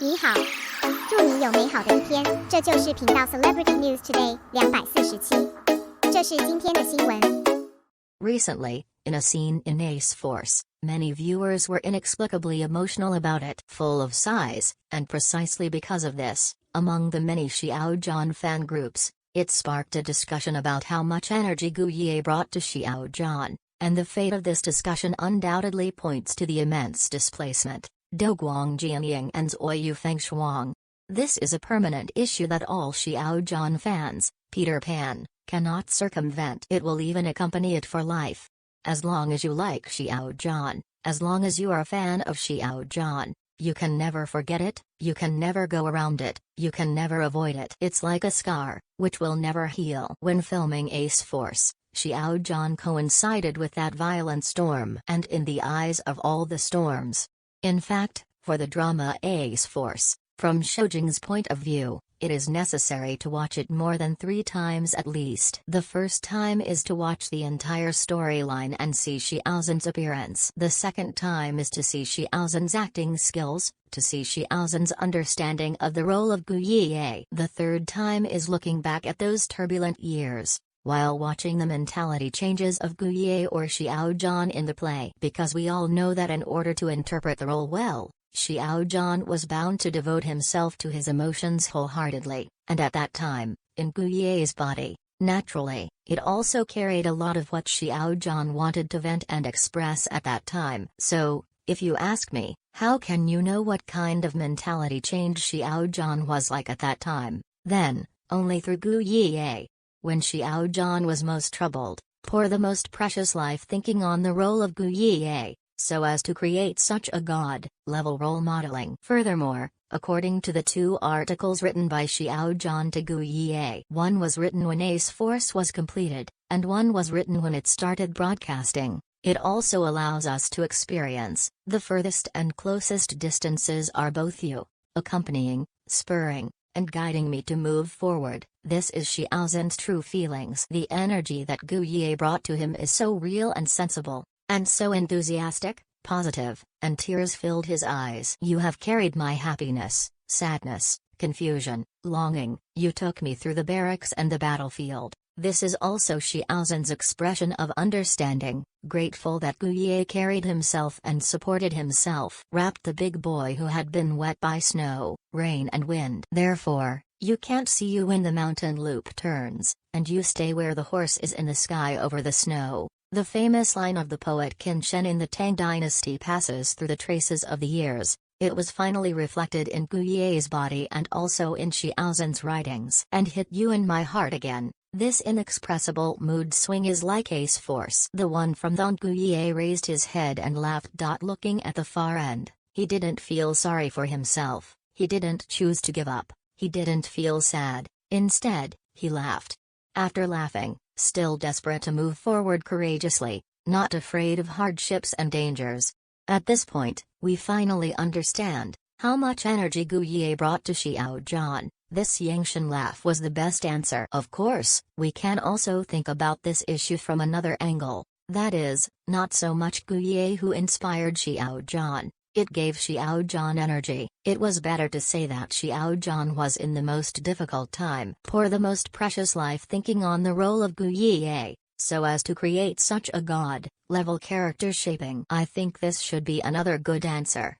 你好，祝你有美好的一天。这就是频道 Celebrity News Today 247。这是今天的新闻。Recently, in a scene in Ace Force, many viewers were inexplicably emotional about it. Full of sighs, and precisely because of this, among the many Xiao Zhan fan groups, it sparked a discussion about how much energy Gu Yiye brought to Xiao Zhan, and the fate of this discussion undoubtedly points to the immense displacement. Douguang Jianying and Zhuoyu Fengshuang. This is a permanent issue that all Xiao Zhan fans, Peter Pan, cannot circumvent. It will even accompany it for life. As long as you like Xiao Zhan, as long as you are a fan of Xiao Zhan, you can never forget it, you can never go around it, you can never avoid it. It's like a scar, which will never heal. When filming Ace Force, Xiao Zhan coincided with that violent storm and in the eyes of all the storms. In fact, for the drama Ace Force, from Shoujing's point of view, it is necessary to watch it more than 3 times at least. The first time is to watch the entire storyline and see Xiao Zhan's appearance. The second time is to see Xiao Zhan's acting skills, to see Xiao Zhan's understanding of the role of Gu Yiye. The third time is looking back at those turbulent years, while watching the mentality changes of Gu Yiye or Xiao Zhan in the play. Because we all know that in order to interpret the role well, Xiao Zhan was bound to devote himself to his emotions wholeheartedly, and at that time, in Gu Yiye's body, naturally, it also carried a lot of what Xiao Zhan wanted to vent and express at that time. So, if you ask me, how can you know what kind of mentality change Xiao Zhan was like at that time? Then, only through Gu Yiye. When Xiao Zhan was most troubled, pour the most precious life thinking on the role of Gu Yiye, so as to create such a god-level role modeling. Furthermore, according to the 2 articles written by Xiao Zhan to Gu Yiye, one was written when Ace Force was completed, and one was written when it started broadcasting. It also allows us to experience, the furthest and closest distances are both you, accompanying, spurring, and guiding me to move forward. This is Xiao Zhan's true feelings. The energy that Gu Yiye brought to him is so real and sensible, and so enthusiastic, positive, and tears filled his eyes. You have carried my happiness, sadness, confusion, longing. You took me through the barracks and the battlefield. This is also Xiao Zhan's expression of understanding, grateful that Gu Yiye carried himself and supported himself. Wrapped the big boy who had been wet by snow, rain and wind. Therefore, you can't see you when the mountain loop turns, and you stay where the horse is in the sky over the snow. The famous line of the poet Qin Shen in the Tang dynasty passes through the traces of the years. It was finally reflected in Gu Yiye's body and also in Xiao Zhan's writings. And hit you in my heart again. This inexpressible mood swing is like Ace Force. The one from Thong. Gu Yiye raised his head and laughed. Looking at the far end, he didn't feel sorry for himself, he didn't choose to give up, he didn't feel sad, instead, he laughed. After laughing, still desperate to move forward courageously, not afraid of hardships and dangers. At this point, we finally understand how much energy Gu Yiye brought to Xiao Zhan. This Yangshan laugh was the best answer. Of course, we can also think about this issue from another angle, that is, not so much Gu Yiye who inspired Xiao Zhan. It gave Xiao Zhan energy. It was better to say that Xiao Zhan was in the most difficult time. Pour the most precious life thinking on the role of Gu Yiye, so as to create such a god-level character shaping. I think this should be another good answer.